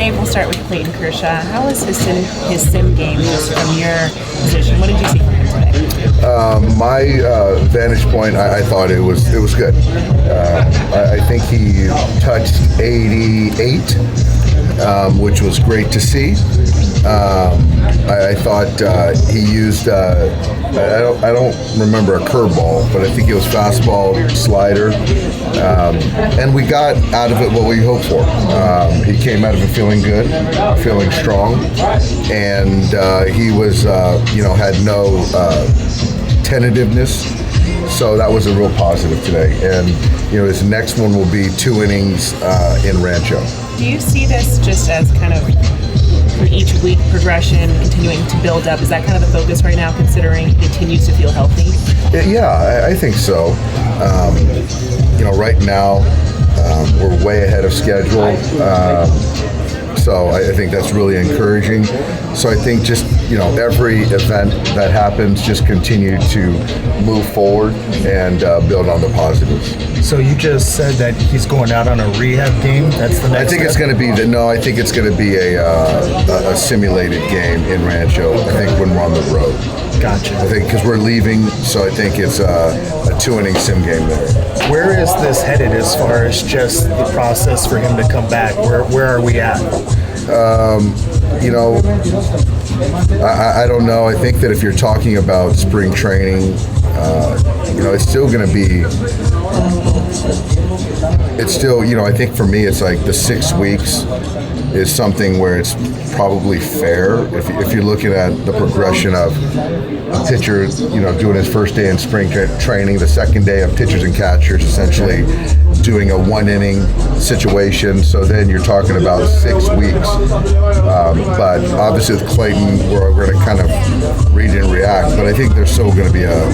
Dave, we'll start with Clayton Kershaw. How was his sim game just from your position? What did you see from him today? My vantage point, I thought it was good. I think he touched 88, which was great to see. I thought he used, I don't remember a curveball, but I think it was fastball, slider, and we got out of it what we hoped for. He came out of it feeling good, feeling strong, and he was, had no tentativeness, so that was a real positive today. And his next one will be 2 innings in Rancho. Do you see this just as kind of each week progression, continuing to build up? Is that kind of the focus right now, considering he continues to feel healthy? Yeah, I think so. Right now we're way ahead of schedule. So I think that's really encouraging. So I think just, every event that happens, just continue to move forward and build on the positives. So you just said that he's going out on a rehab game? That's the next I think step? it's going to be I think it's going to be a simulated game in Rancho, I think, when we're on the road. Gotcha. I think because we're leaving, so I think it's a 2-inning sim game there. Where is this headed as far as just the process for him to come back? Where are we at? I don't know. I think that if you're talking about spring training, it's still going to be. It's still, I think for me, it's like the 6 weeks is something where it's probably fair. If you're looking at the progression of a pitcher, doing his first day in spring training, the second day of pitchers and catchers, essentially doing a 1-inning situation. So then you're talking about 6 weeks. But obviously with Clayton, we're going to kind of read and react. But I think there's still going to be a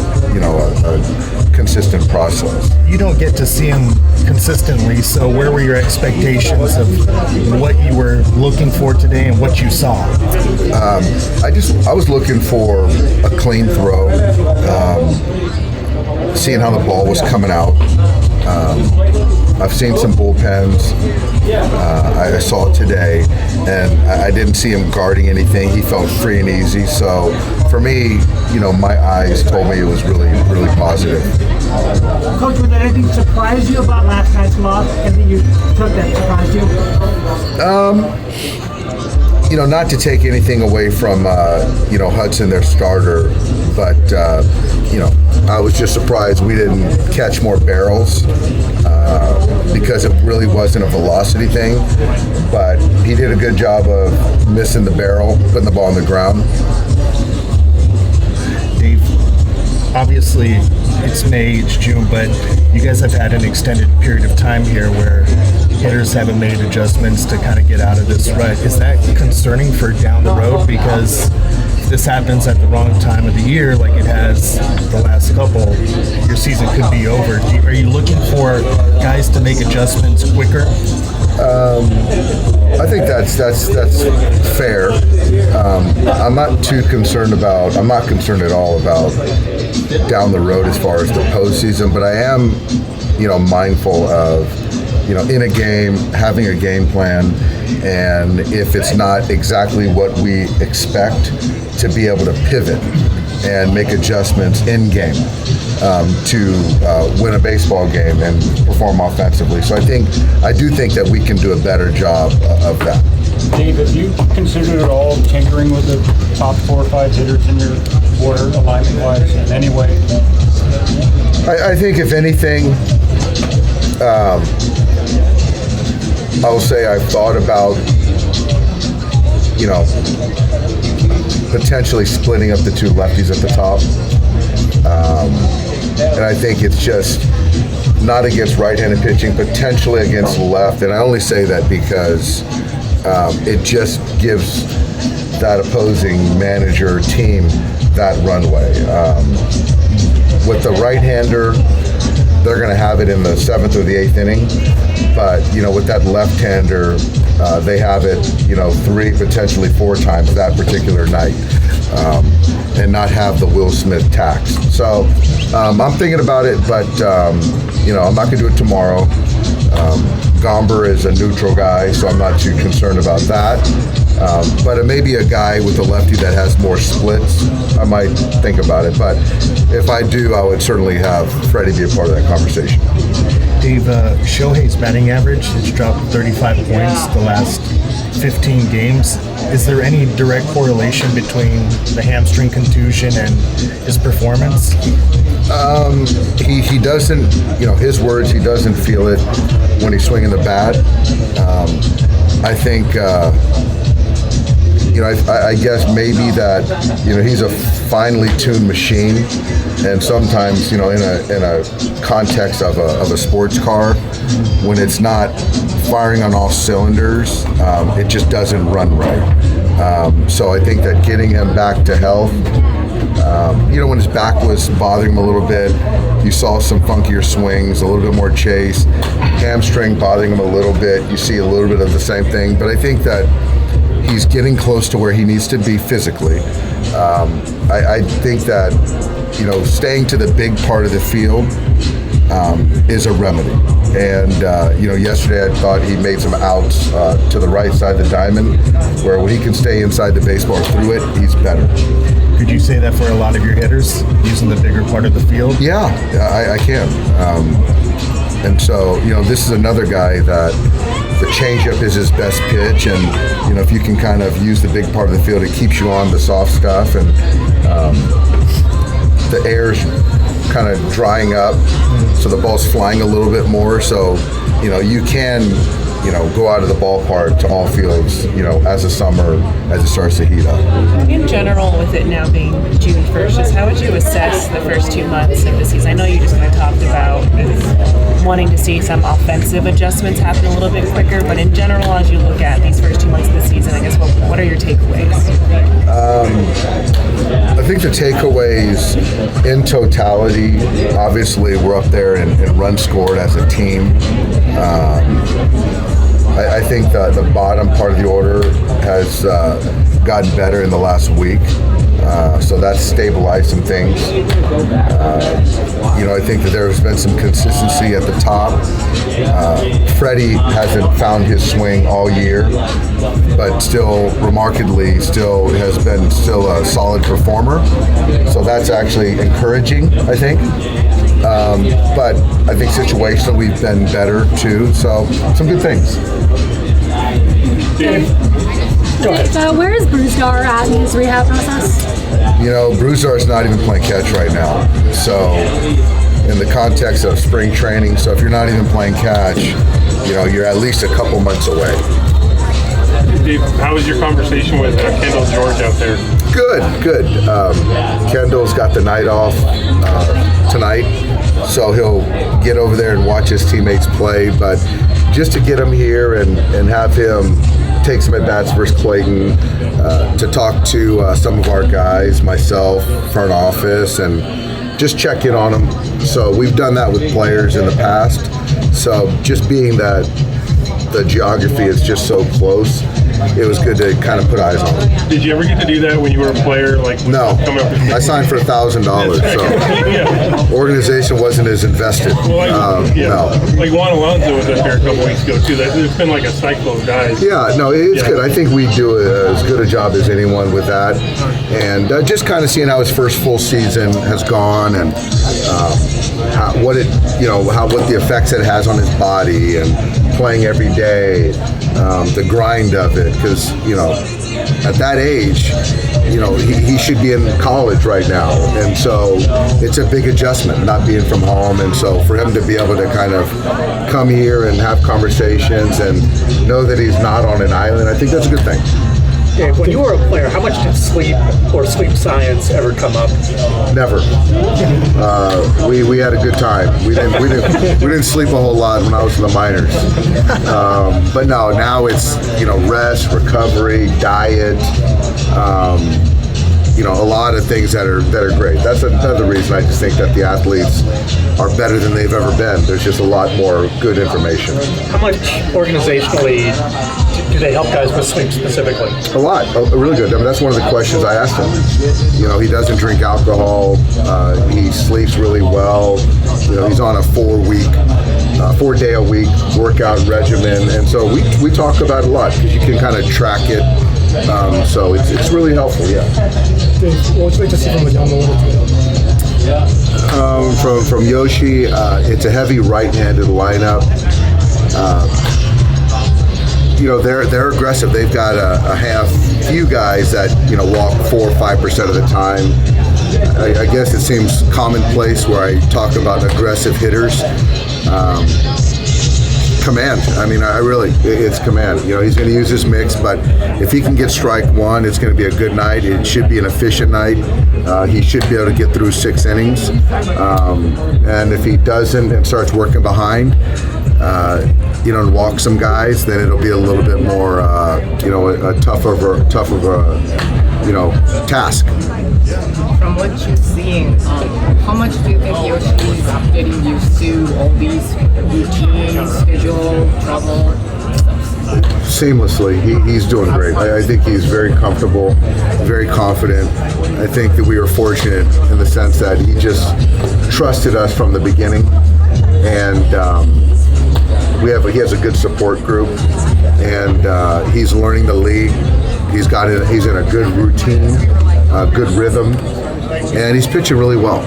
consistent process. You don't get to see him consistently, so where were your expectations of what you were looking for today and what you saw? I was looking for a clean throw, seeing how the ball was coming out. I've seen some bullpens. I saw it today, and I didn't see him guarding anything. He felt free and easy. So for me, my eyes told me it was really, really positive. Coach, was there anything surprised you about last night's loss? Anything you took that surprised you? Not to take anything away from, Hudson, their starter, but, I was just surprised we didn't catch more barrels because it really wasn't a velocity thing. But he did a good job of missing the barrel, putting the ball on the ground. Dave, obviously it's May, it's June, but you guys have had an extended period of time here where hitters haven't made adjustments to kind of get out of this rut. Is that concerning for down the road? Because if this happens at the wrong time of the year, like it has the last couple, your season could be over. Are you looking for guys to make adjustments quicker? I think that's fair. I'm not concerned at all about down the road as far as the postseason, but I am, mindful of, in a game, having a game plan, and if it's not exactly what we expect, to be able to pivot and make adjustments in game to win a baseball game and perform offensively. So I do think that we can do a better job of that. Dave, have you considered at all tinkering with the top 4 or 5 hitters in your order, alignment-wise, in any way? I think if anything, I'll say I've thought about, potentially splitting up the 2 lefties at the top. And I think it's just not against right-handed pitching, potentially against left. And I only say that because it just gives that opposing manager team that runway. With the right-hander, they're going to have it in the 7th or the 8th inning. But, with that left-hander, they have it, 3, potentially 4 times that particular night, and not have the Will Smith tax. So I'm thinking about it, but, I'm not going to do it tomorrow. Gomber is a neutral guy, so I'm not too concerned about that. But it may be a guy with a lefty that has more splits. I might think about it. But if I do, I would certainly have Freddie be a part of that conversation. Dave, Shohei's batting average has dropped 35 points the last 15 games. Is there any direct correlation between the hamstring contusion and his performance? He doesn't, his words, he doesn't feel it when he's swinging the bat. I think, I guess maybe that, he's a finely tuned machine, and sometimes, in a context of a sports car, when it's not firing on all cylinders, it just doesn't run right. So I think that getting him back to health, when his back was bothering him a little bit, you saw some funkier swings, a little bit more chase, hamstring bothering him a little bit, you see a little bit of the same thing, but I think that he's getting close to where he needs to be physically. I think that, staying to the big part of the field is a remedy. And, yesterday I thought he made some outs to the right side of the diamond, where when he can stay inside the baseball or through it, he's better. Could you say that for a lot of your hitters, using the bigger part of the field? Yeah, I can. And so, this is another guy that the changeup is his best pitch, and if you can kind of use the big part of the field, it keeps you on the soft stuff, and the air's kind of drying up, so the ball's flying a little bit more. So, you can, go out of the ballpark to all fields, as the summer, as it starts to heat up. In general, with it now being June 1st, just how would you assess the first 2 months of the season? I know you just kind of talked about wanting to see some offensive adjustments happen a little bit quicker, but in general, as you look at these first 2 months of the season, I guess what are your takeaways? I think the takeaways in totality, obviously we're up there in runs scored as a team. I think the bottom part of the order has gotten better in the last week. So that's stabilized some things. I think that there's been some consistency at the top. Freddie hasn't found his swing all year, but still remarkably has been a solid performer. So that's actually encouraging, I think. But I think situationally we've been better too. So some good things. Where is Bruzdar at in his rehab process? Bruzdar's not even playing catch right now. So in the context of spring training, so if you're not even playing catch, you're at least a couple months away. Dave, how was your conversation with Kendall George out there? Good. Kendall's got the night off tonight, so he'll get over there and watch his teammates play. But just to get him here and have him take some at-bats versus Clayton, to talk to some of our guys, myself, front office, and just check in on them. So we've done that with players in the past. So just being that the geography is just so close, it was good to kind of put eyes on it. Did you ever get to do that when you were a player? No, I signed for $1,000, so organization wasn't as invested. Well, no. Like Juan Alonso was up here a couple weeks ago too. There's been like a cycle of guys. Yeah, no, it's good. I think we do as good a job as anyone with that, and just kind of seeing how his first full season has gone, and what the effects it has on his body, and playing every day, the grind of it, because at that age, he should be in college right now, and so it's a big adjustment not being from home, and so for him to be able to kind of come here and have conversations and know that he's not on an island, I think that's a good thing. Dave, when you were a player, how much did sleep or sleep science ever come up? Never. We had a good time. We didn't sleep a whole lot when I was in the minors. But no, now it's rest, recovery, diet. A lot of things that are great. That's another reason I just think that the athletes are better than they've ever been. There's just a lot more good information. How much organizationally do they help guys with sleep specifically? A lot, really good. I mean, that's one of the questions I asked him. He doesn't drink alcohol. He sleeps really well. He's on a 4-week 4-day-a-week workout regimen, and so we talk about it a lot because you can kind of track it. So it's really helpful. Yeah. What would you like to see from the Yamamoto team? From Yoshi, it's a heavy right-handed lineup. They're aggressive. They've got a few guys that walk 4 or 5% of the time. I guess it seems commonplace where I talk about aggressive hitters. Command. I mean, it's command. He's going to use his mix, but if he can get strike one, it's going to be a good night. It should be an efficient night. He should be able to get through 6 innings. And if he doesn't and starts working behind, and walk some guys, then it'll be a little bit more, a tough of a task. From what you're seeing, how much do you think Yoshi is getting used to all these routines, schedule, travel, stuff? Seamlessly. He's doing great. I think he's very comfortable, very confident. I think that we were fortunate in the sense that he just trusted us from the beginning, and he has a good support group, and he's learning the league. He's in a good routine, good rhythm, and he's pitching really well.